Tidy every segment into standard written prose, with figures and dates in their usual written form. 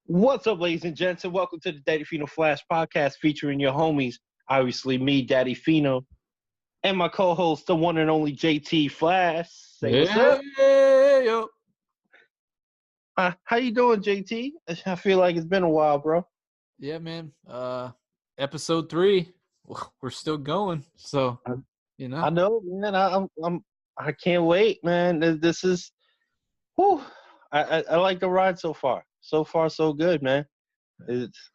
What's up, ladies and gents, and welcome to the Daddy Fino Flash Podcast featuring your homies, obviously me, Daddy Fino, and my co-host, the one and only JT Flash. Say what's up. Yo. How you doing, JT? I feel like it's been a while, bro. Yeah, man. Episode 3. We're still going. So, I know, man. I can't wait, man. This is, whew. I like the ride so far. So far, so good, man. It's,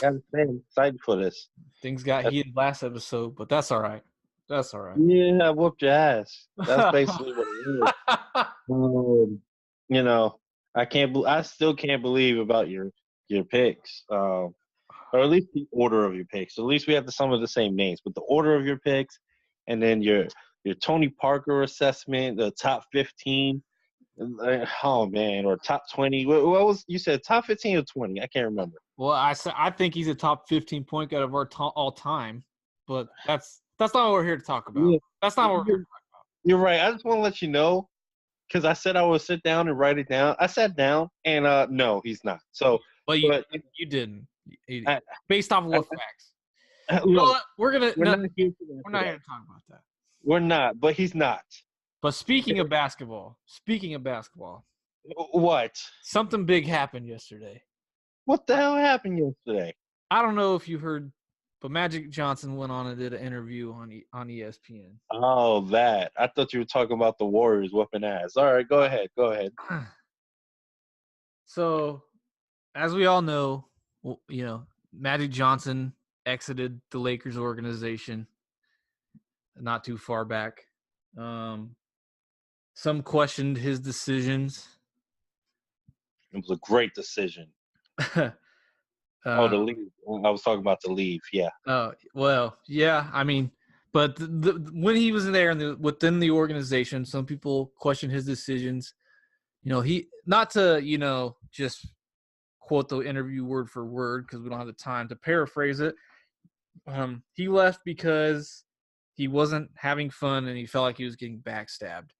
I'm excited for this. Things got heated last episode, but that's all right. That's all right. Yeah, I whooped your ass. That's basically what it is. I still can't believe about your picks, or at least the order of your picks. At least we have some of the same names, but the order of your picks, and then your Tony Parker assessment, the top 15. Oh man, or top 20. What was you said? Top 15 or 20? I can't remember. Well, I think he's a top 15 point guard of our all time, but that's not what we're here to talk about. Yeah. That's not what we're here to talk about. You're right. I just want to let you know, because I said I would sit down and write it down. I sat down, and no, he's not. So, but you didn't. Based off of what facts? You know what? We're not here to talk about that. We're not, but he's not. But speaking of basketball. What? Something big happened yesterday. What the hell happened yesterday? I don't know if you heard, but Magic Johnson went on and did an interview on ESPN. Oh, that. I thought you were talking about the Warriors whooping ass. All right, go ahead. So, as we all know, Magic Johnson exited the Lakers organization not too far back. Some questioned his decisions. It was a great decision. To leave. I was talking about to leave, yeah. Well, yeah, I mean, but when he was in there within the organization, some people questioned his decisions. He not to, just quote the interview word for word because we don't have the time to paraphrase it. He left because he wasn't having fun and he felt like he was getting backstabbed.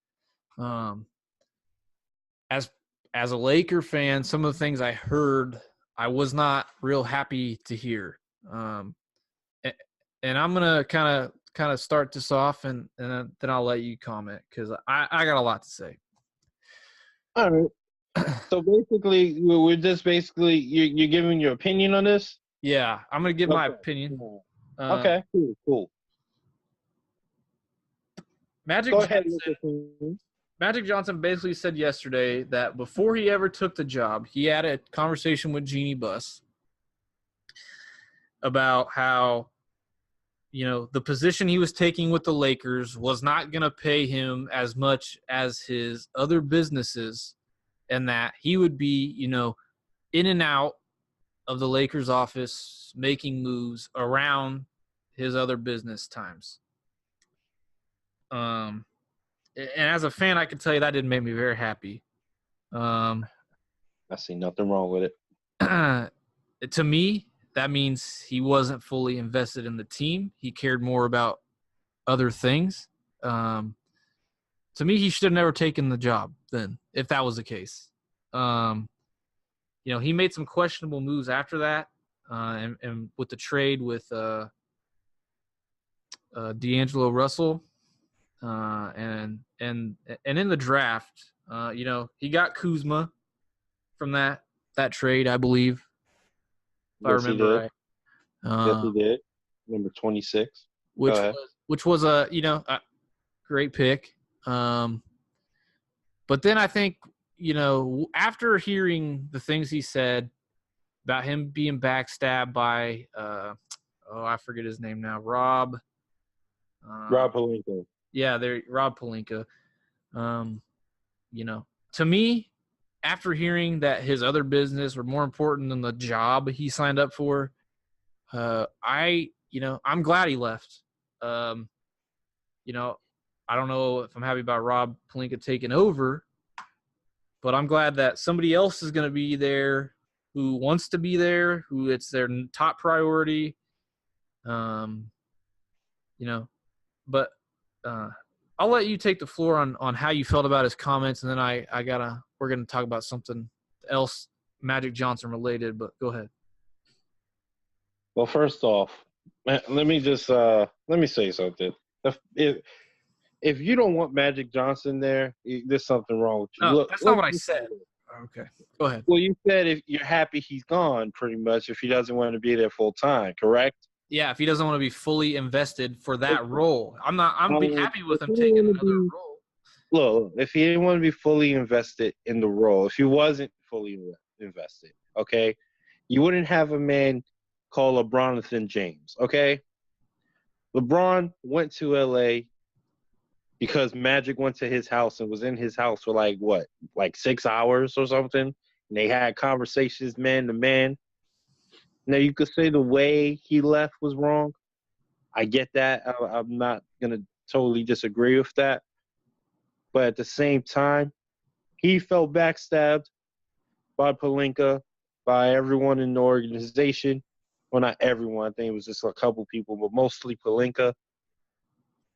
As a Laker fan, some of the things I heard, I was not real happy to hear. And I'm gonna kind of start this off, and then I'll let you comment because I got a lot to say. All right. So basically, we're just you're giving your opinion on this. Yeah, I'm gonna give my opinion. Okay, cool. Magic Johnson basically said yesterday that before he ever took the job, he had a conversation with Jeannie Buss about how, the position he was taking with the Lakers was not going to pay him as much as his other businesses, and that he would be, in and out of the Lakers office making moves around his other business times. And as a fan, I can tell you that didn't make me very happy. I see nothing wrong with it. To me, that means he wasn't fully invested in the team. He cared more about other things. To me, he should have never taken the job then, if that was the case. He made some questionable moves after that, and with the trade with D'Angelo Russell. And in the draft, he got Kuzma from that trade, I believe. If I remember right. Yes, he did. Number 26. Which was a great pick. But then I think, after hearing the things he said about him being backstabbed by I forget his name now, Rob Pelinka. Yeah, Rob Pelinka. To me, after hearing that his other business were more important than the job he signed up for, I'm glad he left. I don't know if I'm happy about Rob Pelinka taking over, but I'm glad that somebody else is going to be there who wants to be there, who it's their top priority. But I'll let you take the floor on how you felt about his comments, and then we're gonna talk about something else Magic Johnson related, but go ahead. Well, first off, let me say something. If you don't want Magic Johnson there, there's something wrong with you. No, Look, that's not what I said. Okay, go ahead. Well, you said if you're happy he's gone, pretty much, if he doesn't want to be there full time, correct? Yeah, if he doesn't want to be fully invested for that role, I'm be happy with him If he taking didn't another wanna role. Look, if he didn't want to be fully invested in the role, if he wasn't fully invested, okay, you wouldn't have a man called LeBronathan James, okay? LeBron went to LA because Magic went to his house and was in his house for like 6 hours or something. And they had conversations man to man. Now, you could say the way he left was wrong. I get that. I'm not going to totally disagree with that. But at the same time, he felt backstabbed by Pelinka, by everyone in the organization. Well, not everyone. I think it was just a couple people, but mostly Pelinka.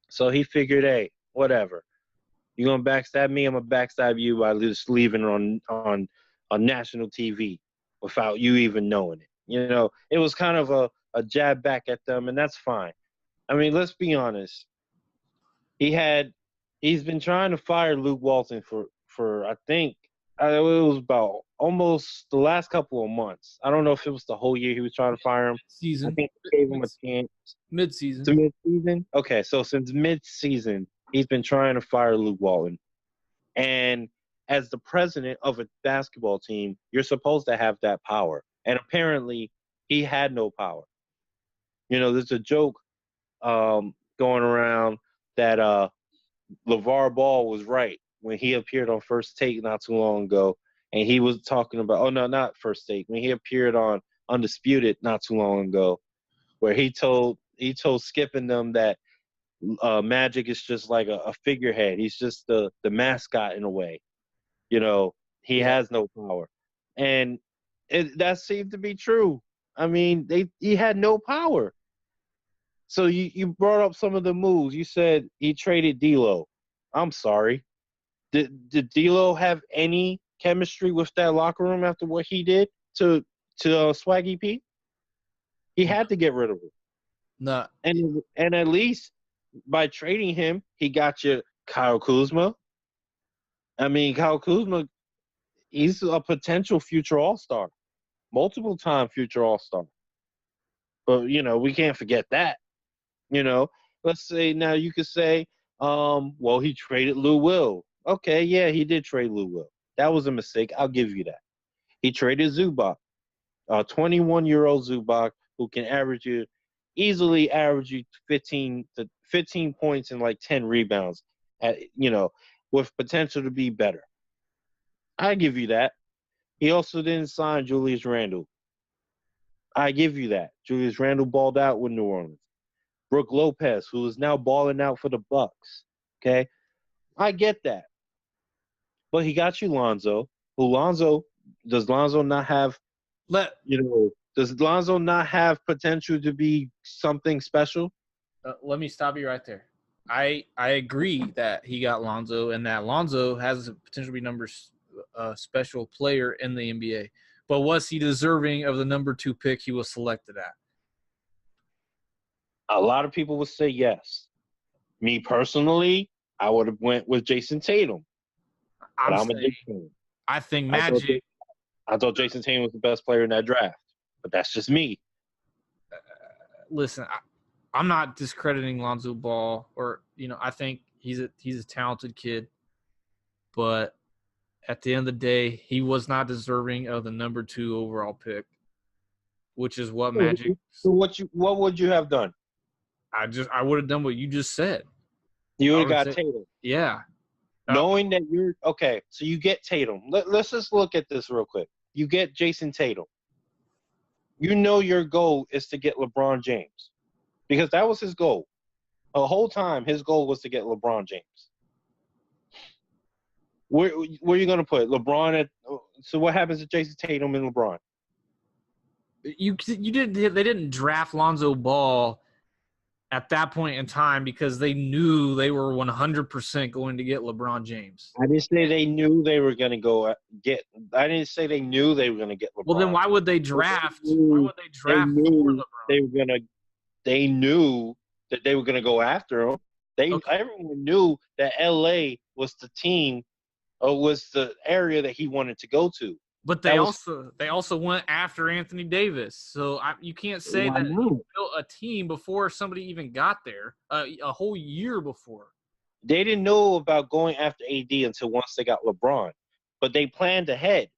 So he figured, hey, whatever. You're going to backstab me, I'm going to backstab you by just leaving on national TV without you even knowing it. You know, it was kind of a jab back at them, and that's fine. I mean, let's be honest. He's been trying to fire Luke Walton for I think it was about almost the last couple of months. I don't know if it was the whole year he was trying to fire him. Season. I think he gave him a chance. Mid-season. To mid-season? Okay, so since mid-season, he's been trying to fire Luke Walton. And as the president of a basketball team, you're supposed to have that power. And apparently, he had no power. You know, there's a joke going around that LeVar Ball was right when he appeared on First Take not too long ago. And he was talking about, oh, no, not First Take. When he appeared on Undisputed not too long ago, where he told Skip and them that Magic is just like a figurehead. He's just the mascot in a way. You know, he has no power. And that seemed to be true. I mean, he had no power. So you brought up some of the moves. You said he traded D'Lo. I'm sorry. Did D'Lo have any chemistry with that locker room after what he did to Swaggy P? He had to get rid of him. No. And at least by trading him, he got you Kyle Kuzma. I mean, Kyle Kuzma, he's a potential future All-Star, multiple-time future All-Star. But, you know, we can't forget that. You know, let's say now you could say, well, he traded Lou Will. Okay, yeah, he did trade Lou Will. That was a mistake. I'll give you that. He traded Zubac, a 21-year-old Zubac who can easily average you 15 points and like 10 rebounds, with potential to be better. I give you that. He also didn't sign Julius Randle. I give you that. Julius Randle balled out with New Orleans. Brook Lopez, who is now balling out for the Bucks. Okay? I get that. But he got you Lonzo. Does Lonzo not have potential to be something special? Let me stop you right there. I agree that he got Lonzo and that Lonzo has the potential to be number special player in the NBA. But was he deserving of the number 2 pick he was selected at? A lot of people would say yes. Me personally, I would have went with Jason Tatum. I think Magic. I thought Jason Tatum was the best player in that draft, but that's just me. Listen, I'm not discrediting Lonzo Ball, or I think he's a talented kid, but at the end of the day, he was not deserving of the number 2 overall pick, which is what Magic. So what would you have done? I would have done what you just said. You would have got Tatum. Yeah. Knowing that you're okay, so you get Tatum. Let's just look at this real quick. You get Jason Tatum. You know your goal is to get LeBron James, because that was his goal. The whole time, his goal was to get LeBron James. Where are you going to put LeBron at? So what happens to Jason Tatum and LeBron? They didn't draft Lonzo Ball at that point in time because they knew they were 100% going to get LeBron James. I didn't say they knew they were going to go get. I didn't say they knew they were going to get LeBron. Well, then why would they draft? Why would they draft for LeBron? They were going to. They knew that they were going to go after him. Everyone knew that LA was the team, or was the area that he wanted to go to. But they also went after Anthony Davis. So you can't say that he built a team before somebody even got there, a whole year before. They didn't know about going after AD until once they got LeBron. But they planned ahead.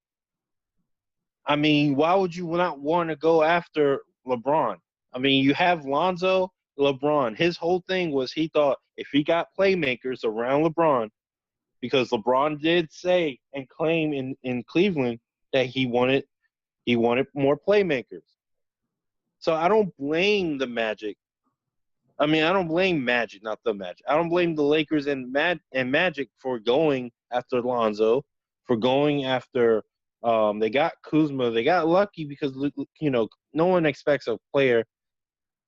I mean, why would you not want to go after LeBron? I mean, you have Lonzo, LeBron. His whole thing was he thought if he got playmakers around LeBron, because LeBron did say and claim in Cleveland that he wanted more playmakers. So I don't blame the Magic. I mean, I don't blame Magic, not the Magic. I don't blame the Lakers and Magic for going after Lonzo, for going after they got Kuzma. They got lucky because, you know, no one expects a player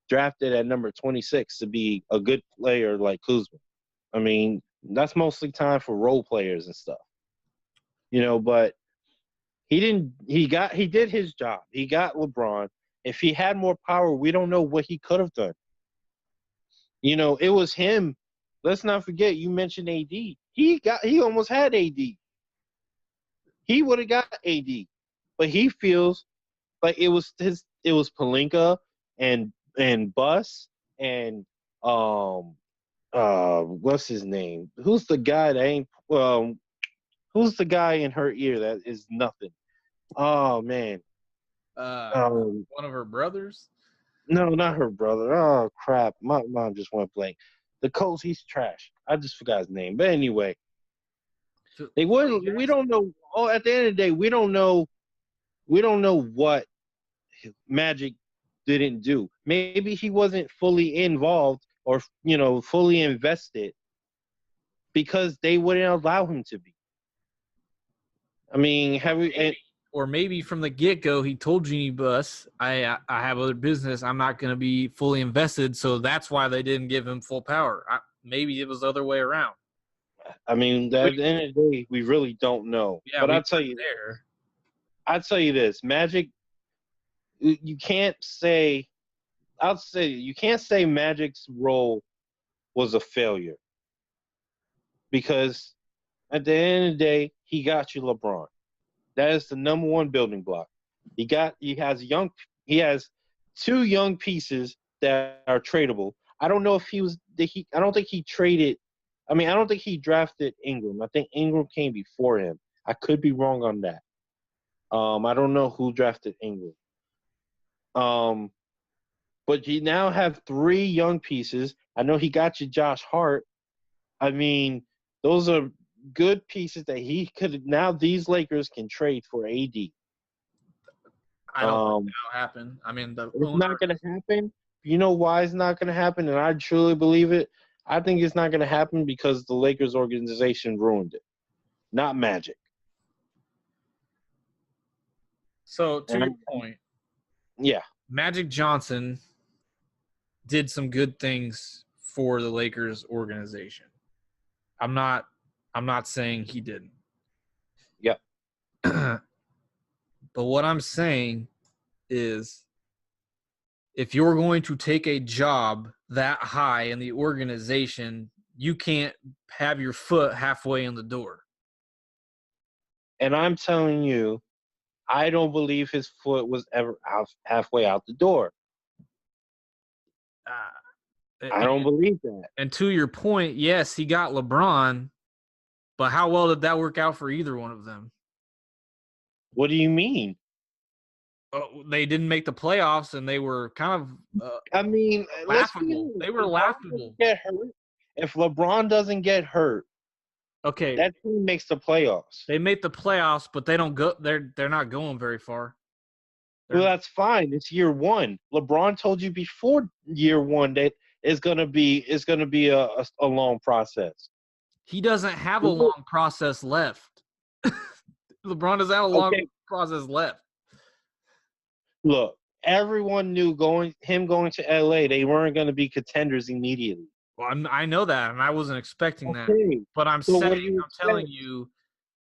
drafted at number 26 to be a good player like Kuzma. I mean, that's mostly time for role players and stuff. You know, but he did his job. He got LeBron. If he had more power, we don't know what he could have done. You know, it was him. Let's not forget, you mentioned AD. He almost had AD. He would have got AD. But he feels like it was Pelinka and Bus and what's his name? Who's the guy that ain't who's the guy in her ear that is nothing? Oh man. One of her brothers? No, not her brother. Oh crap. My mom just went blank. The coach, he's trash. I just forgot his name. But anyway. We don't know. Oh, at the end of the day, we don't know what Magic didn't do. Maybe he wasn't fully involved or, you know, fully invested because they wouldn't allow him to be. I mean, maybe from the get-go he told Jeannie Buss, I have other business, I'm not going to be fully invested, so that's why they didn't give him full power. Maybe it was the other way around. I mean, at the end of the day, we really don't know. Yeah, but I'll tell you this, Magic, you can't say Magic's role was a failure. Because at the end of the day, he got you LeBron. That is the number one building block. He has two young pieces that are tradable. I don't know if I don't think he traded. I mean, I don't think he drafted Ingram. I think Ingram came before him. I could be wrong on that. I don't know who drafted Ingram. But you now have three young pieces. I know he got you Josh Hart. I mean, those are good pieces that he could. Now these Lakers can trade for AD. I don't think that'll happen. I mean, it's not going to happen. You know why it's not going to happen, and I truly believe it. I think it's not going to happen because the Lakers organization ruined it, not Magic. So, to your point, yeah, Magic Johnson did some good things for the Lakers organization. I'm not saying he didn't. Yep. But what I'm saying is if you're going to take a job that high in the organization, you can't have your foot halfway in the door. And I'm telling you, I don't believe his foot was ever halfway out the door. I don't believe that. And to your point, yes, he got LeBron, but how well did that work out for either one of them? What do you mean? They didn't make the playoffs, and they were kind of laughable. They were laughable. If LeBron doesn't get hurt, okay, that team makes the playoffs. They make the playoffs, but they don't go. They're not going very far. Well, that's fine. It's year one. LeBron told you before year one that it's gonna be a long process. He doesn't have a long process left. LeBron doesn't have a long process left. Look, everyone knew going to LA, they weren't going to be contenders immediately. Well, I know that, and I wasn't expecting that. But I'm So what do you telling expect? you,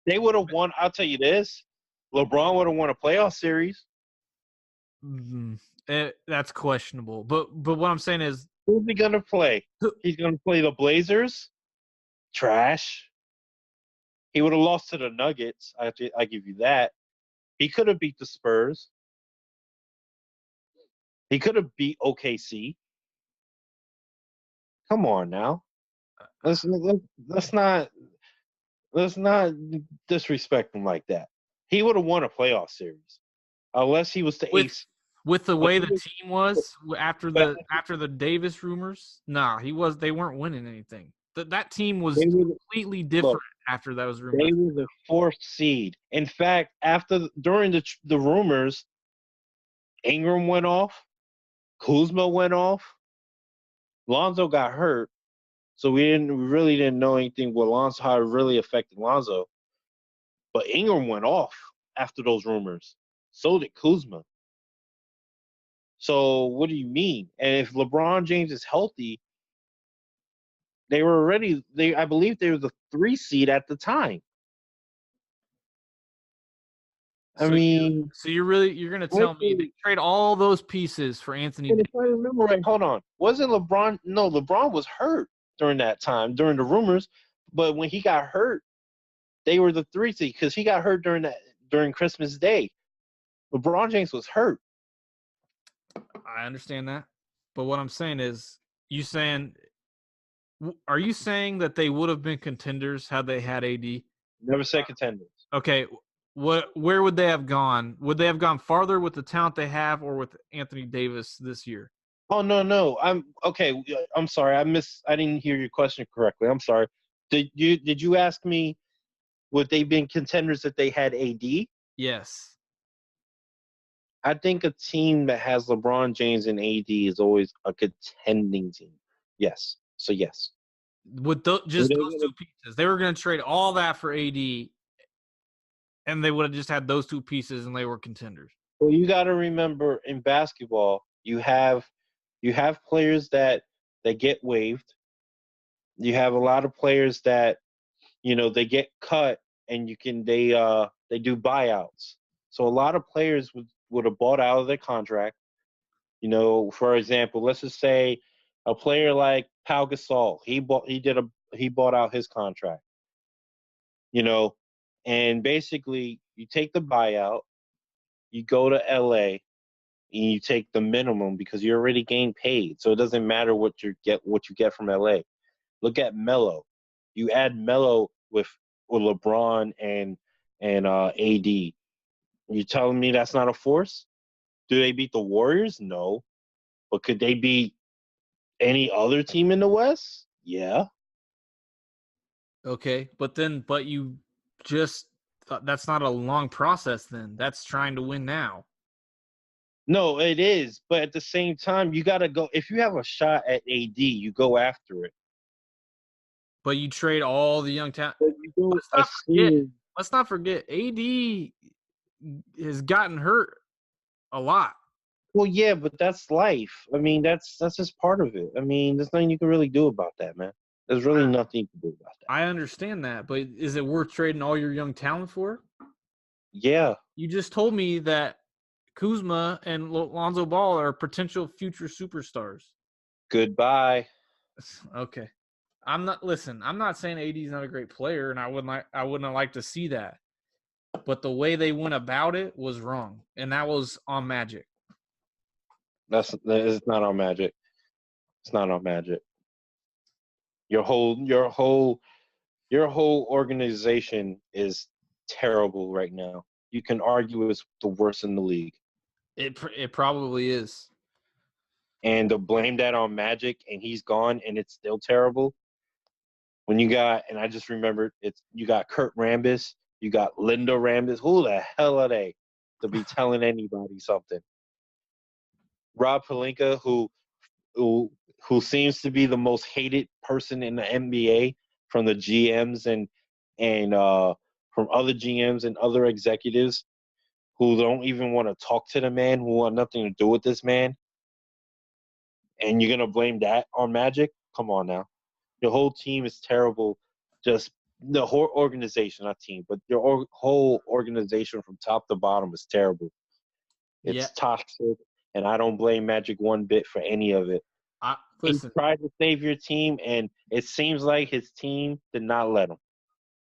They would have won. I'll tell you this: LeBron would have won a playoff series. that's questionable. But what I'm saying is, Who's he going to play? He's going to play the Blazers. Trash. He would have lost to the Nuggets. I give you that. He could have beat the Spurs. He could have beat OKC. Come on now. Let's not disrespect him like that. He would have won a playoff series, unless he was the ace. With the way the team was after the Davis rumors. Nah, they weren't winning anything. That team was completely different after those rumors. They were the 4th seed. In fact, during the rumors, Ingram went off, Kuzma went off, Lonzo got hurt, so we really didn't know anything what Lonzo, how it really affected Lonzo. But Ingram went off after those rumors. So did Kuzma. So what do you mean? And if LeBron James is healthy, they were already I believe they were the 3 seed at the time. I mean, so you're going to tell me they trade all those pieces for Anthony Davis? If I remember right, hold on. Wasn't LeBron? No, LeBron was hurt during that time, during the rumors. But when he got hurt, they were the 3 seed because he got hurt during Christmas Day. LeBron James was hurt. I understand that, but what I'm saying is, are you saying that they would have been contenders had they had AD? Never said contenders. Okay, where would they have gone? Would they have gone farther with the talent they have, or with Anthony Davis this year? Oh no. I'm sorry. I didn't hear your question correctly. I'm sorry. Did you ask me would they been contenders if they had AD? Yes. I think a team that has LeBron James and AD is always a contending team. Yes. So yes. With those 2 pieces, they were going to trade all that for AD, and they would have just had those 2 pieces, and they were contenders. Well, you got to remember in basketball, you have players that get waived. You have a lot of players that they get cut, and they do buyouts. So a lot of players would have bought out of their contract. For example, let's just say a player like Pau Gasol, he bought out his contract. And basically you take the buyout, you go to LA, and you take the minimum because you're already getting paid. So it doesn't matter what you get from LA. Look at Melo. You add Melo with LeBron and AD. You telling me that's not a force? Do they beat the Warriors? No. But could they beat any other team in the West? Yeah. Okay, but you just that's not a long process then. That's trying to win now. No, it is. But at the same time, you got to go. If you have a shot at AD, you go after it. But you trade all the young talent. Let's not forget, AD has gotten hurt a lot. Well, yeah, but that's life. I mean, that's just part of it. I mean, there's nothing you can really do about that, man. There's really nothing you can do about that. I understand that, but is it worth trading all your young talent for? Yeah. You just told me that Kuzma and Lonzo Ball are potential future superstars. Goodbye. Okay. I'm not saying AD's not a great player, and I wouldn't like to see that. But the way they went about it was wrong, and that was on Magic. It's not on Magic. It's not on Magic. Your whole organization is terrible right now. You can argue it's the worst in the league. It probably is. And to blame that on Magic and he's gone and it's still terrible. When you got, and I just remembered, you got Kurt Rambis, you got Linda Rambis. Who the hell are they to be telling anybody something? Rob Pelinka, who seems to be the most hated person in the NBA from the GMs and from other GMs and other executives. who don't even want to talk to the man, who want nothing to do with this man, and you're going to blame that on Magic? Come on now. Your whole team is terrible. Just the whole organization, not team, but your whole organization from top to bottom is terrible. It's toxic, and I don't blame Magic one bit for any of it. He tried to save your team, and it seems like his team did not let him.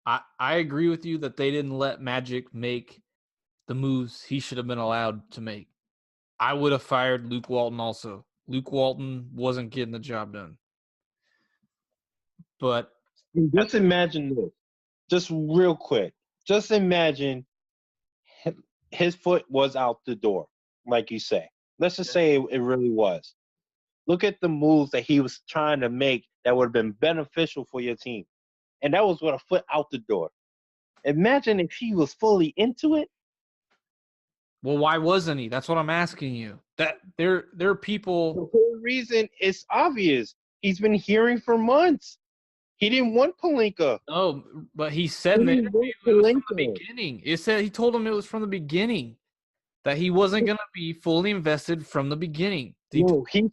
I agree with you that they didn't let Magic make the moves he should have been allowed to make. I would have fired Luke Walton also. Luke Walton wasn't getting the job done. But just imagine this. Just real quick. Just imagine his foot was out the door, like you say. Let's just say it really was. Look at the moves that he was trying to make that would have been beneficial for your team. And that was with a foot out the door. Imagine if he was fully into it. Well, why wasn't he? That's what I'm asking you. That there are people. The whole reason is obvious. He's been hearing for months. He didn't want Pelinka. No, but he said in the interview it was from the beginning. He told him it was from the beginning that he wasn't going to be fully invested from the beginning. He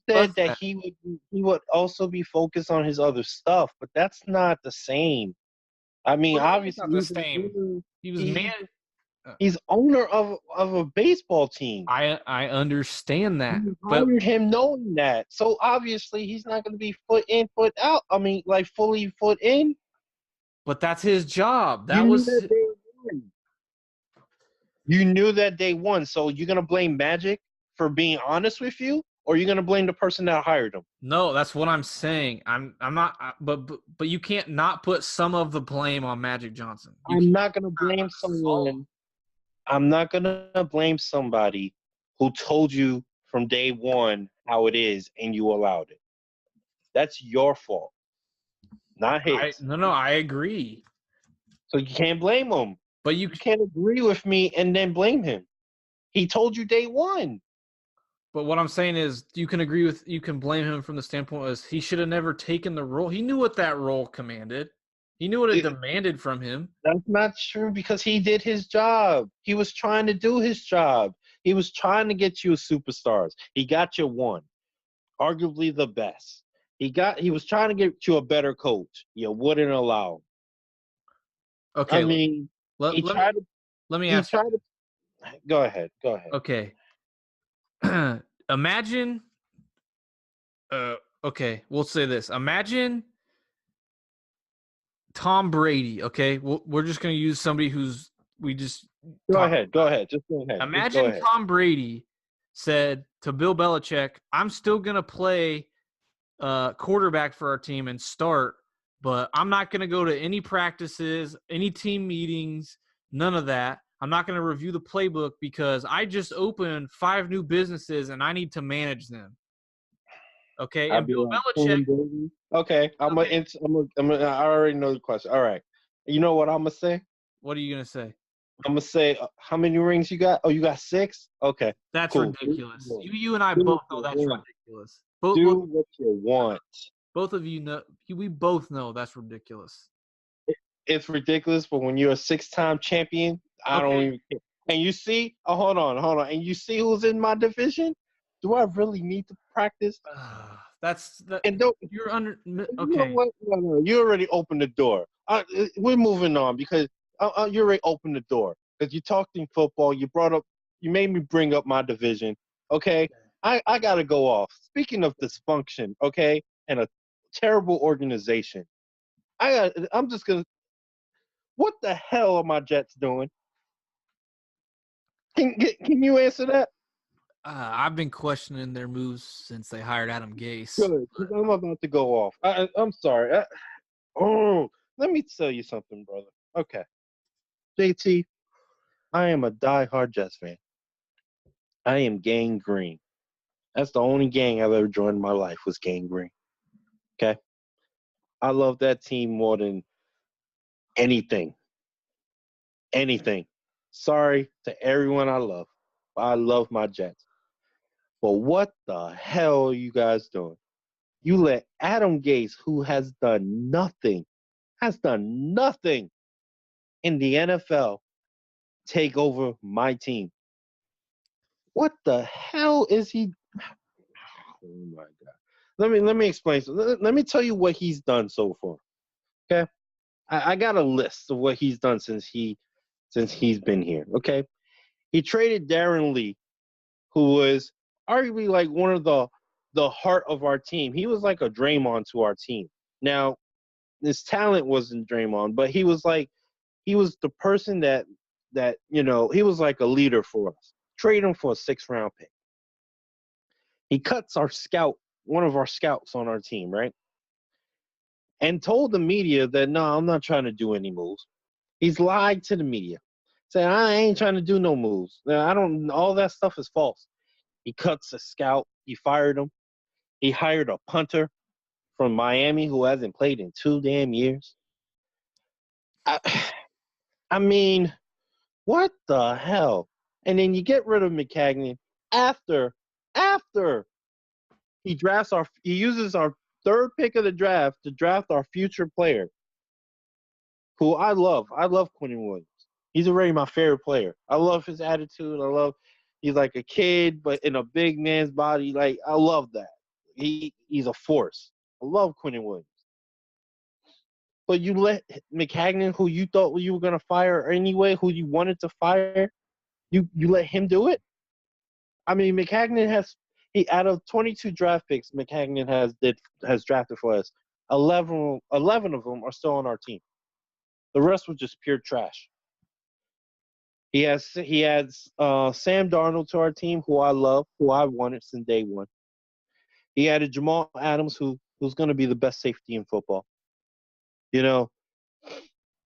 said that he would also be focused on his other stuff, but that's not the same. I mean, obviously, not the same. He's owner of a baseball team. I understand that. But him knowing that. So obviously he's not going to be foot in, foot out. I mean, like fully foot in. But that's his job. You knew that day one. So you're going to blame Magic for being honest with you, or you're going to blame the person that hired him? No, that's what I'm saying. I'm not. But you can't not put some of the blame on Magic Johnson. I'm not going to blame someone. I'm not going to blame somebody who told you from day one how it is and you allowed it. That's your fault, not his. No, I agree. So you can't blame him. But you can't agree with me and then blame him. He told you day one. But what I'm saying is you can blame him from the standpoint as he should have never taken the role. He knew what that role commanded. He knew what it demanded from him. That's not true because he did his job. He was trying to do his job. He was trying to get you superstars. He got you one, arguably the best. He was trying to get you a better coach. You wouldn't allow him. Okay. I mean, let me ask you. Go ahead. Okay. Imagine. Okay, we'll say this. Imagine Tom Brady, okay? We're just going to use somebody who's Go ahead. Just go ahead. Imagine Tom Brady said to Bill Belichick, I'm still going to play quarterback for our team and start, but I'm not going to go to any practices, any team meetings, none of that. I'm not going to review the playbook because I just opened 5 new businesses and I need to manage them. Okay, and Bill Belichick. Okay, I already know the question. All right, you know what I'm gonna say? What are you gonna say? I'm gonna say, how many rings you got? Oh, you got 6. Okay, that's cool. Ridiculous. You and I both know that's ridiculous. Do what you want. Both of you know. We both know that's ridiculous. It's ridiculous, but when you're a 6-time champion, I don't even care. And you see, hold on, and you see who's in my division? Do I really need to practice? You're under. Okay. You know what? No, you already opened the door. We're moving on because you already opened the door. Because you're talking football. You made me bring up my division. Okay? I got to go off. Speaking of dysfunction, okay, and a terrible organization, I'm just going to. What the hell are my Jets doing? Can you answer that? I've been questioning their moves since they hired Adam Gase. Good, because I'm about to go off. I'm sorry. Let me tell you something, brother. Okay. JT, I am a diehard Jets fan. I am Gang Green. That's the only gang I've ever joined in my life was Gang Green. Okay? I love that team more than anything. Anything. Sorry to everyone I love. I love my Jets. But what the hell are you guys doing? You let Adam Gase, who has done nothing in the NFL, take over my team. What the hell is he? Oh my god! Let me explain. Let me tell you what he's done so far. Okay, I got a list of what he's done since he's been here. Okay, he traded Darren Lee, who was arguably like one of the heart of our team. He was like a Draymond to our team. Now, his talent wasn't Draymond, but he was the person that he was like a leader for us. Trade him for a 6th-round pick. He cuts one of our scouts on our team, right? And told the media that no, I'm not trying to do any moves. He's lied to the media. Said I ain't trying to do no moves. I don't. All that stuff is false. He cuts a scout. He fired him. He hired a punter from Miami who hasn't played in 2 damn years. I mean, what the hell? And then you get rid of McCagnon after he uses our 3rd pick of the draft to draft our future player, who I love. I love Quentin Williams. He's already my favorite player. I love his attitude. He's like a kid, but in a big man's body. Like, I love that. He's a force. I love Quentin Williams. But you let McCagnon, who you thought you were going to fire anyway, who you wanted to fire, you let him do it? I mean, McCagnon out of 22 draft picks McCagnon has drafted for us, 11 of them are still on our team. The rest were just pure trash. He adds Sam Darnold to our team, who I love, who I wanted since day one. He added Jamal Adams, who's going to be the best safety in football. You know,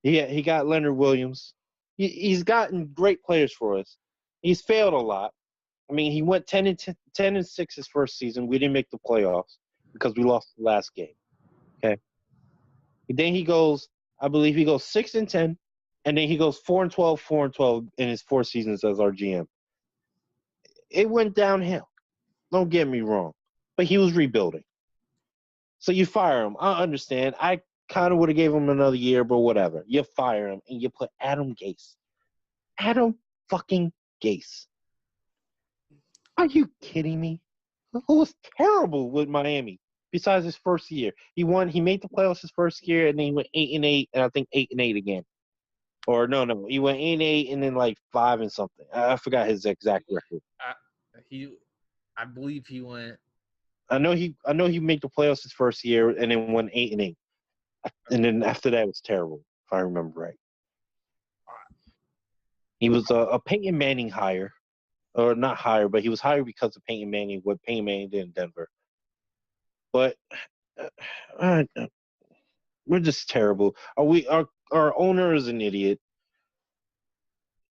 he got Leonard Williams. He's gotten great players for us. He's failed a lot. I mean, he went 10-6 his first season. We didn't make the playoffs because we lost the last game. Okay. And then I believe he goes 6-10, and then he goes 4-12, 4-12 in his 4 seasons as our GM. It went downhill. Don't get me wrong, but he was rebuilding. So you fire him. I understand. I kind of would have gave him another year, but whatever. You fire him and you put Adam Gase. Adam fucking Gase. Are you kidding me? Who was terrible with Miami besides his first year? He made the playoffs his first year, and then he went 8-8, and I think 8-8 again. Or no, he went 8-8 and then like 5 and something. I forgot his exact record. I believe he went. I know he made the playoffs his first year and then went 8-8, and then after that it was terrible, if I remember right. He was a Peyton Manning hire, or not hire, but he was hired because of Peyton Manning. What Peyton Manning did in Denver, but we're just terrible. Our owner is an idiot.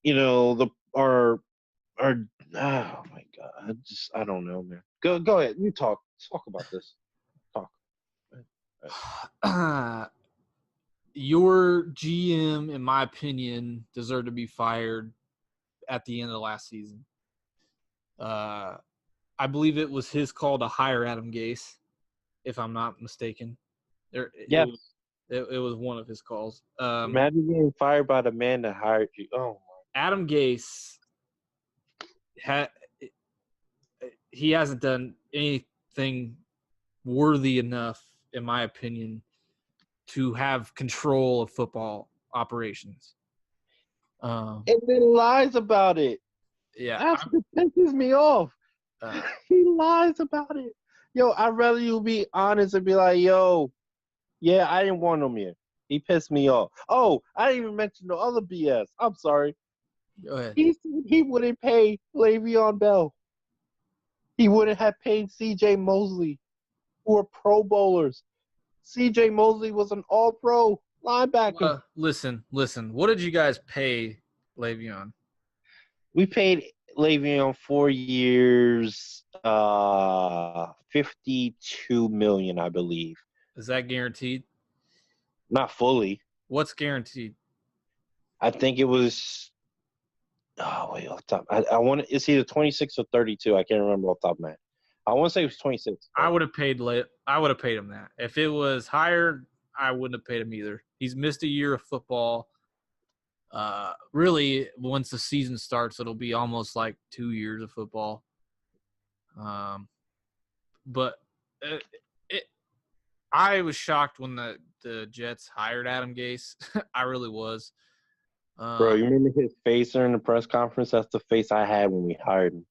You know, our oh my god, I don't know, man. Go ahead, you talk about this. Talk. Your GM, in my opinion, deserved to be fired at the end of the last season. I believe it was his call to hire Adam Gase, if I'm not mistaken. Yes. It was one of his calls. Imagine getting fired by the man that hired you. Oh my. Adam Gase he hasn't done anything worthy enough, in my opinion, to have control of football operations. And then lies about it. Yeah. That's what pisses me off. He lies about it. Yo, I'd rather you be honest and be like, yo, yeah, I didn't want him here. He pissed me off. Oh, I didn't even mention the other BS. I'm sorry. Go ahead. He said he wouldn't pay Le'Veon Bell. He wouldn't have paid C.J. Mosley, who are Pro Bowlers. C.J. Mosley was an All-Pro linebacker. Listen. What did you guys pay Le'Veon? We paid Le'Veon 4 years, $52 million, I believe. Is that guaranteed? Not fully. What's guaranteed? I think it was. Oh wait, off the top. I want to. It's either 26 or 32. I can't remember off the top of my head. I want to say it was 26. I would have paid him that. If it was higher, I wouldn't have paid him either. He's missed a year of football. really, once the season starts, it'll be almost like 2 years of football. But I was shocked when the Jets hired Adam Gase. I really was. Bro, you remember his face during the press conference? That's the face I had when we hired him.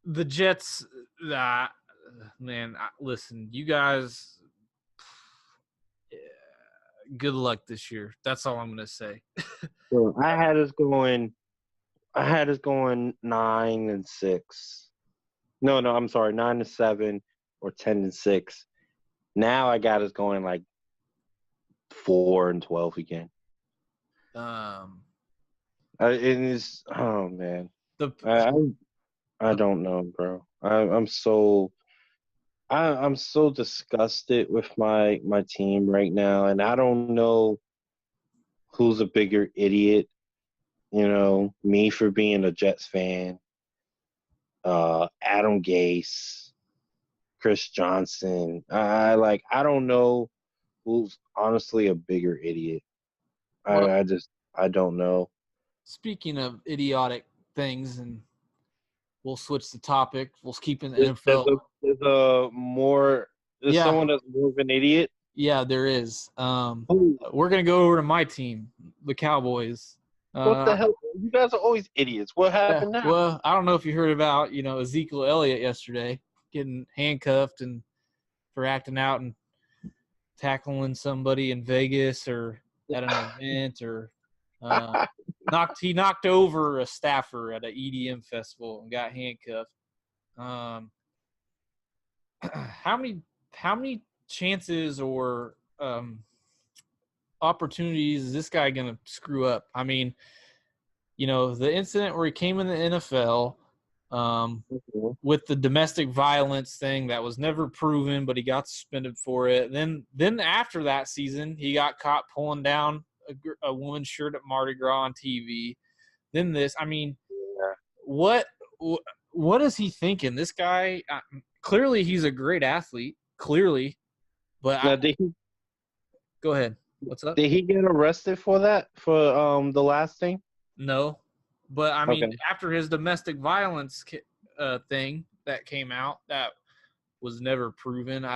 The Jets. Man, listen, you guys. Good luck this year. That's all I'm gonna say. Bro, I had us going 9-6. No, I'm sorry, 9-7 or 10-6. Now I got us going like 4-12 again. It is. Oh man, I don't know, bro. I'm so disgusted with my team right now, and I don't know who's a bigger idiot. You know, me for being a Jets fan, Adam Gase, Chris Johnson. I don't know who's honestly a bigger idiot. Well, I don't know. Speaking of idiotic things, and we'll switch the topic. We'll keep in the NFL. There's someone that's more of an idiot. Yeah, there is. We're gonna go over to my team, the Cowboys. What the hell? You guys are always idiots. What happened now? Well, I don't know if you heard about Ezekiel Elliott yesterday getting handcuffed and for acting out and tackling somebody in Vegas or at an event or he knocked over a staffer at an EDM festival and got handcuffed. How many chances or opportunities is this guy gonna screw up? I mean, the incident where he came in the NFL with the domestic violence thing that was never proven, but he got suspended for it. Then after that season, he got caught pulling down a woman's shirt at Mardi Gras on TV. Then this, I mean, what is he thinking? This guy, clearly he's a great athlete, clearly, but go ahead. What's up? Did he get arrested for that, for the last thing? No, but I mean, after his domestic violence thing that came out, that was never proven.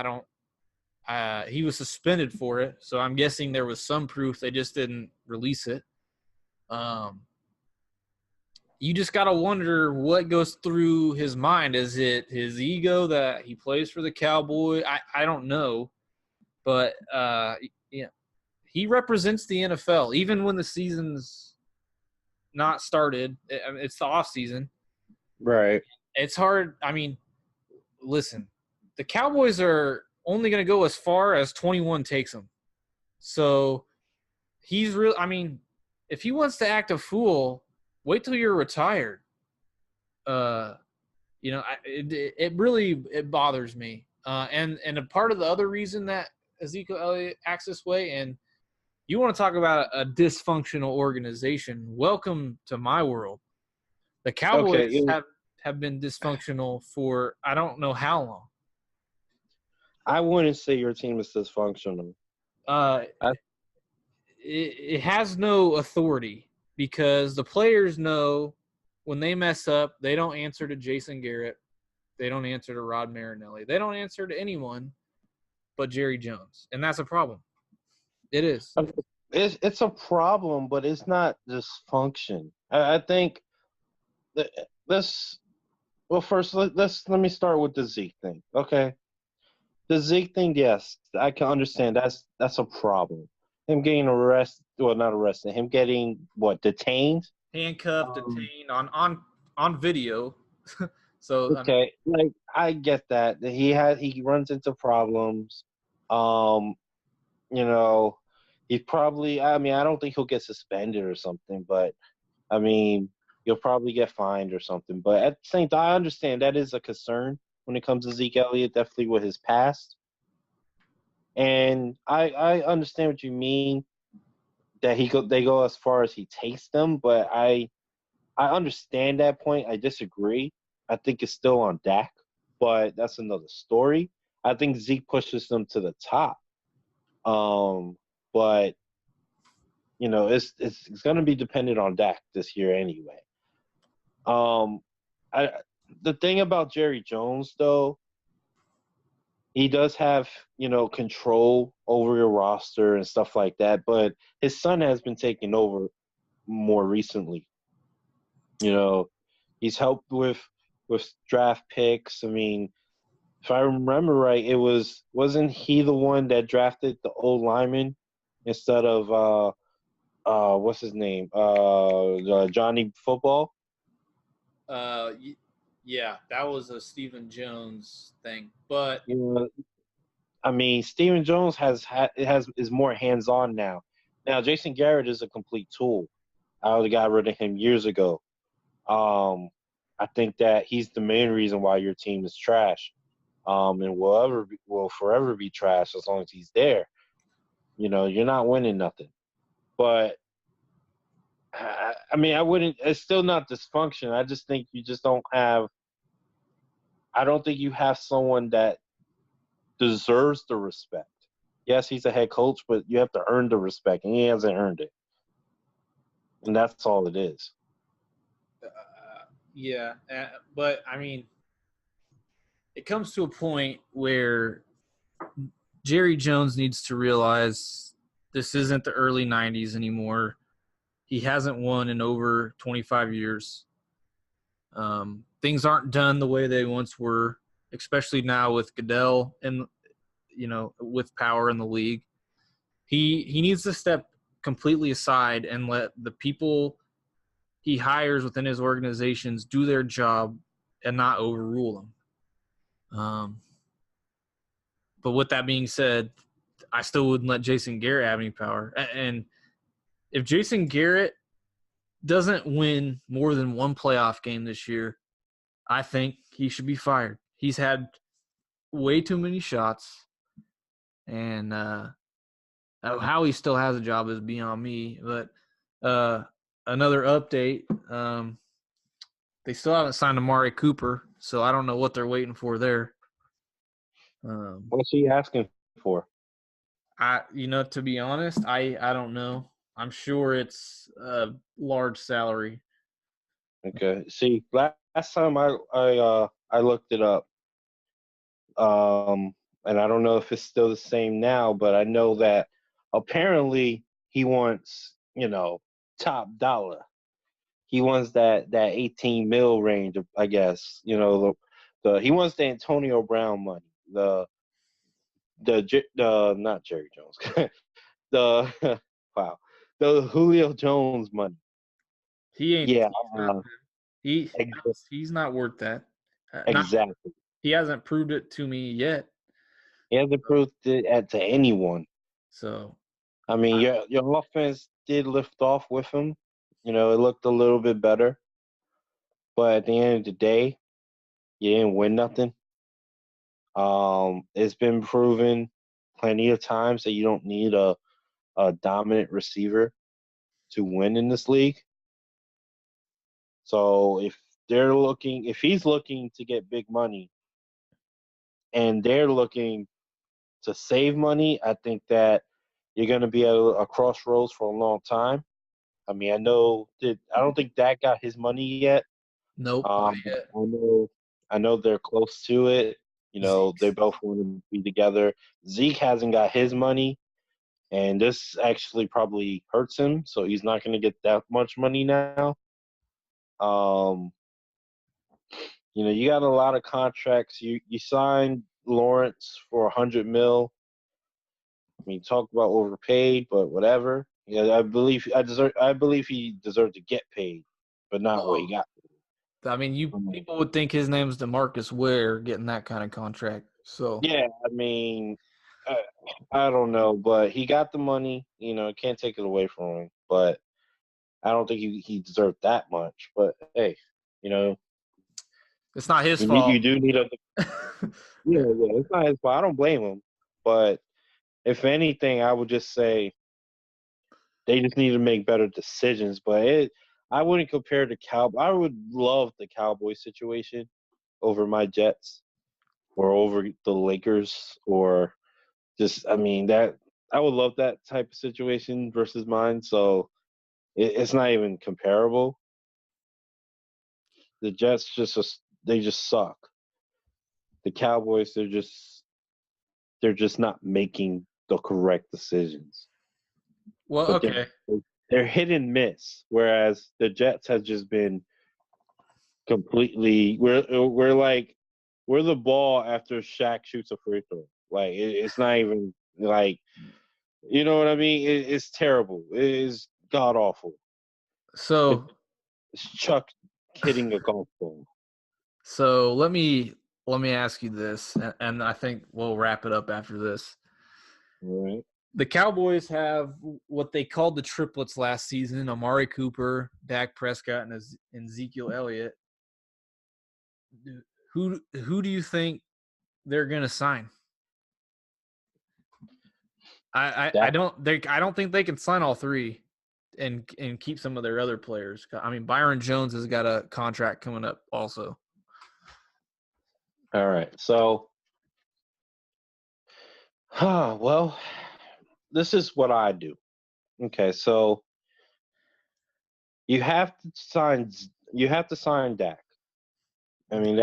He was suspended for it, so I'm guessing there was some proof. They just didn't release it. You just got to wonder what goes through his mind. Is it his ego that he plays for the Cowboy? I don't know. But, he represents the NFL. Even when the season's not started, it's the off season. Right. It's hard. I mean, listen, the Cowboys are only going to go as far as 21 takes them. So he's real. I mean, if he wants to act a fool, wait till you're retired. It really bothers me. And a part of the other reason that Ezekiel Elliott acts this way, and you want to talk about a dysfunctional organization, welcome to my world. The Cowboys have been dysfunctional for I don't know how long. I wouldn't say your team is dysfunctional. It has no authority because the players know when they mess up, they don't answer to Jason Garrett. They don't answer to Rod Marinelli. They don't answer to anyone but Jerry Jones. And that's a problem. It is. It's a problem, but it's not dysfunction. I think first let me start with the Zeke thing. Okay. The Zeke thing, yes, I can understand. That's a problem. Him getting arrested, well, not arrested. Him getting detained, handcuffed, detained on video. So okay, I get that he runs into problems. He probably. I mean, I don't think he'll get suspended or something, but I mean, he'll probably get fined or something. But at the same time, I understand that is a concern when it comes to Zeke Elliott, definitely with his past. And I understand what you mean that they go as far as he takes them, but I understand that point. I disagree. I think it's still on Dak, but that's another story. I think Zeke pushes them to the top. But it's going to be dependent on Dak this year anyway. I the thing about Jerry Jones though, he does have control over your roster and stuff like that. But his son has been taking over more recently. He's helped with draft picks. I mean, if I remember right, wasn't he the one that drafted the old lineman instead of what's his name? Johnny Football? Yeah, that was a Stephen Jones thing. But I mean, Stephen Jones is more hands-on now. Now, Jason Garrett is a complete tool. I would have got rid of him years ago. I think that he's the main reason why your team is trash, and will forever be trash as long as he's there. You're not winning nothing. But I mean, I wouldn't. It's still not dysfunction. I just think you just don't have. I don't think you have someone that deserves the respect. Yes, he's a head coach, but you have to earn the respect, and he hasn't earned it. And that's all it is. Yeah, but I mean, it comes to a point where Jerry Jones needs to realize this isn't the early 90s anymore. He hasn't won in over 25 years. Things aren't done the way they once were, especially now with Goodell and with power in the league. He needs to step completely aside and let the people he hires within his organizations do their job and not overrule them. But with that being said, I still wouldn't let Jason Garrett have any power. And if Jason Garrett doesn't win more than one playoff game this year, I think he should be fired. He's had way too many shots, and how he still has a job is beyond me. But another update, they still haven't signed Amari Cooper, so I don't know what they're waiting for there. What's he asking for? To be honest, I don't know. I'm sure it's a large salary. Okay. See, last time I looked it up, and I don't know if it's still the same now, but I know that apparently he wants top dollar. He wants that 18 mil range, I guess. The he wants the Antonio Brown money, the not Jerry Jones, the wow, the Julio Jones money. He ain't. Yeah, He's not worth that. exactly. He hasn't proved it to me yet. He hasn't proved it to anyone. So, I mean, your offense did lift off with him. It looked a little bit better, but at the end of the day, you didn't win nothing. It's been proven plenty of times that you don't need a dominant receiver to win in this league. So if he's looking to get big money and they're looking to save money, I think that you're going to be at a crossroads for a long time. I mean, I don't think Dak got his money yet. nope. I know they're close to it. They both want to be together. Zeke hasn't got his money, and this actually probably hurts him. So he's not going to get that much money now. You got a lot of contracts. You signed Lawrence for $100 million. I mean, talk about overpaid, but whatever. Yeah, I believe he deserved to get paid, but not what he got. I mean, people would think his name's DeMarcus Ware getting that kind of contract. So yeah, I mean, I don't know, but he got the money. Can't take it away from him. But I don't think he deserved that much. But hey, it's not his fault. You do need yeah, it's not his fault. I don't blame him. But if anything, I would just say they just need to make better decisions. But I wouldn't compare the Cowboys. I would love the Cowboys situation over my Jets. or over the Lakers, or just I mean that I would love that type of situation versus mine. So it's not even comparable. The Jets they just suck. The Cowboys they're just not making the correct decisions. Well, But okay. they're hit and miss, whereas the Jets have just been completely we're the ball after Shaq shoots a free throw. Like it's not even like you know what I mean. It's terrible. It is god awful. So It's Chuck hitting a golf ball. so let me ask you this, and I think we'll wrap it up after this. Right. The Cowboys have what they called the triplets last season: Amari Cooper, Dak Prescott, and Ezekiel Elliott. Who do you think they're going to sign? I don't think they can sign all three and keep some of their other players. I mean, Byron Jones has got a contract coming up also. All right. So, well, this is what I do. Okay, so you have to sign Dak. I mean,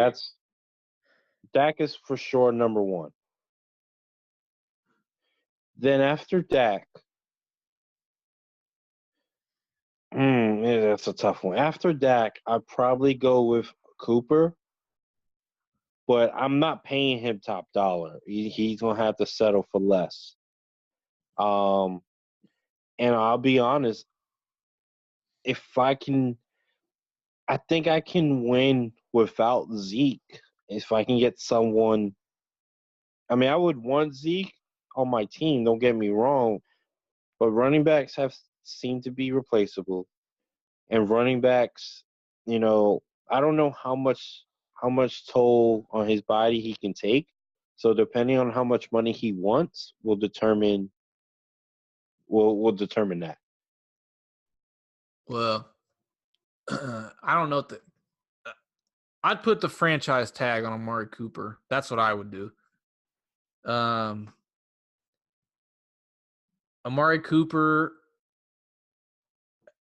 Dak is for sure number one. Then after Dak, yeah, that's a tough one. After Dak, I'd probably go with Cooper, but I'm not paying him top dollar. He's gonna have to settle for less. Um, and I'll be honest, if I think I can win without Zeke. If I can get someone, I mean, I would want Zeke on my team. Don't get me wrong, but running backs have seemed to be replaceable, and running backs, you know, I don't know how much toll on his body he can take. So depending on how much money he wants, will determine that. Well, I don't know what I'd put the franchise tag on Amari Cooper. That's what I would do. Amari Cooper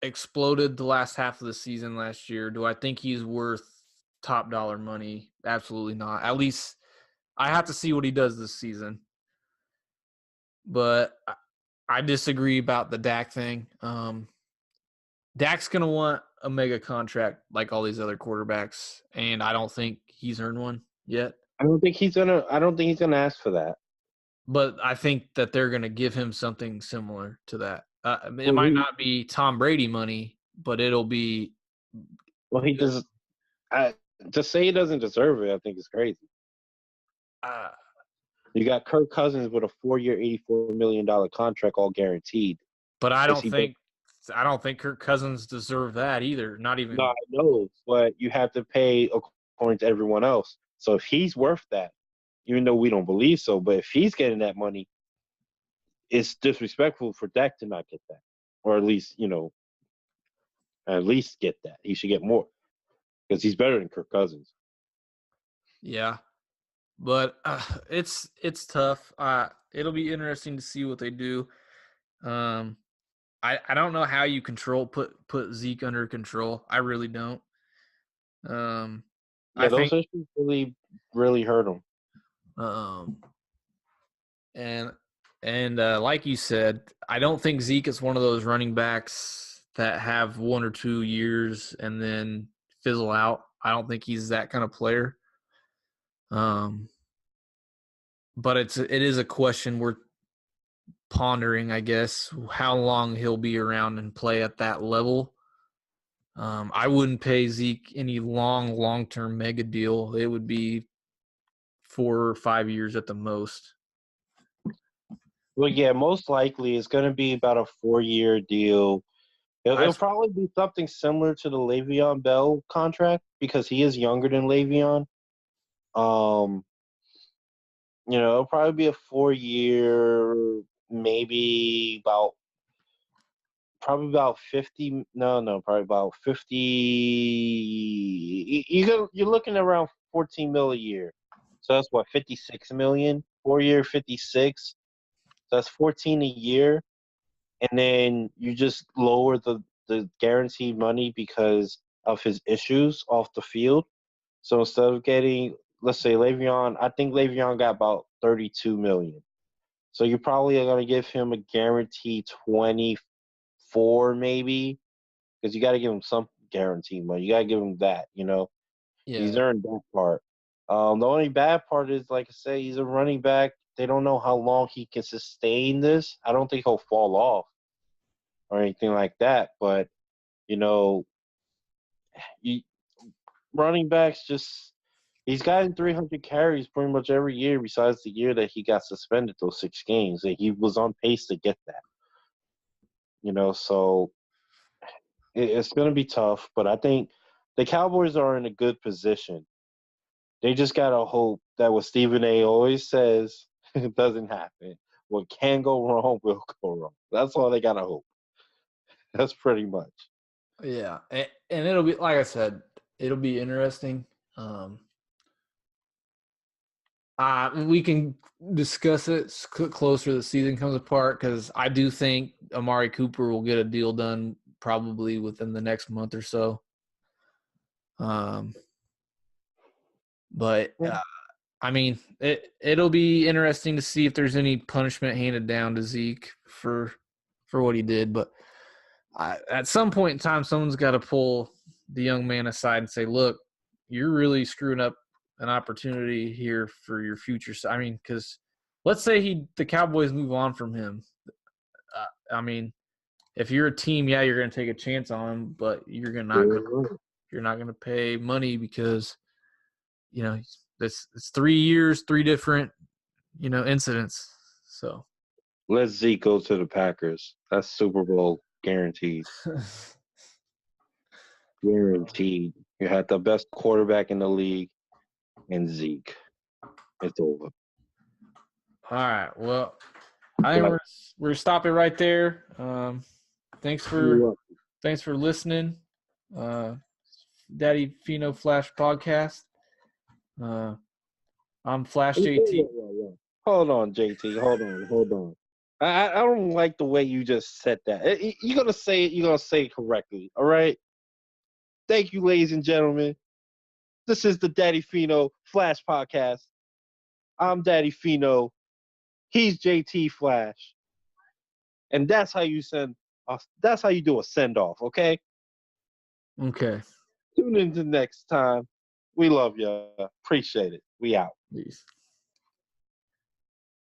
exploded the last half of the season last year. Do I think he's worth top dollar money? Absolutely not. At least I have to see what he does this season. But I disagree about the Dak thing. Dak's going to want a mega contract like all these other quarterbacks, and I don't think he's earned one yet. I don't think he's gonna ask for that. But I think that they're going to give him something similar to that. It Well, might not be Tom Brady money, but it'll be. he does. To say he doesn't deserve it, I think is crazy. You got Kirk Cousins with a 4-year, $84 million contract, all guaranteed. But I don't think Kirk Cousins deserved that either. Not even. No, I know, but you have to pay according to everyone else. So if he's worth that, even though we don't believe so, but if he's getting that money, it's disrespectful for Dak to not get that, or at least get that. He should get more because he's better than Kirk Cousins. Yeah, but it's tough. It'll be interesting to see what they do. I don't know how you put Zeke under control. I really don't. Yeah, those issues really, really hurt him. And like you said, I don't think Zeke is one of those running backs that have 1 or 2 years and then fizzle out. I don't think he's that kind of player. But it is a question we're pondering, I guess, how long he'll be around and play at that level. I wouldn't pay Zeke any long-term mega deal. It would be 4 or 5 years at the most. Well, yeah, most likely it's going to be about a 4-year deal. It'll probably be something similar to the Le'Veon Bell contract because he is younger than Le'Veon. It'll probably be a 4-year, maybe probably about 50. No, probably about 50. You're looking around 14 mil a year. So that's what, 56 million? 4 year, 56. So that's 14 a year. And then you just lower the guaranteed money because of his issues off the field. So instead of getting, let's say Le'Veon, I think Le'Veon got about 32 million. So you're probably going to give him a guaranteed 24 maybe, because you got to give him some guaranteed money. You got to give him that, you know. He's Yeah. earned that part. The only bad part is, like I say, he's a running back. They don't know how long he can sustain this. I don't think he'll fall off or anything like that. But, you know, you, running backs just he's gotten 300 carries pretty much every year besides the year that he got suspended those 6 games. And he was on pace to get that. You know, so it's going to be tough. But I think the Cowboys are in a good position. They just got to hope that what Stephen A. always says doesn't happen. What can go wrong will go wrong. That's all they got to hope. That's pretty much. Yeah. And it'll be, like I said, it'll be interesting. We can discuss it closer the season comes apart, because I do think Amari Cooper will get a deal done probably within the next month or so. But I mean, it'll be interesting to see if there's any punishment handed down to Zeke for what he did. But at some point in time, someone's got to pull the young man aside and say, "Look, you're really screwing up an opportunity here for your future." I mean, because let's say the Cowboys move on from him. I mean, if you're a team, yeah, you're going to take a chance on him, but you're not going to pay money because, you know, it's 3 years, 3 different, you know, incidents. So let Zeke go to the Packers. That's Super Bowl guaranteed. Guaranteed. You had the best quarterback in the league, and Zeke. It's over. All right. Well, I think we're stopping right there. Thanks for listening. Daddy Fino Flash Podcast. I'm Flash JT. Hold on, JT. Hold on. I don't like the way you just said that. You're gonna say it. You're gonna say it correctly. All right. Thank you, ladies and gentlemen. This is the Daddy Fino Flash Podcast. I'm Daddy Fino. He's JT Flash. And that's how you that's how you do a send off, okay? Okay. Tune in to next time. We love you. Appreciate it. We out. Peace.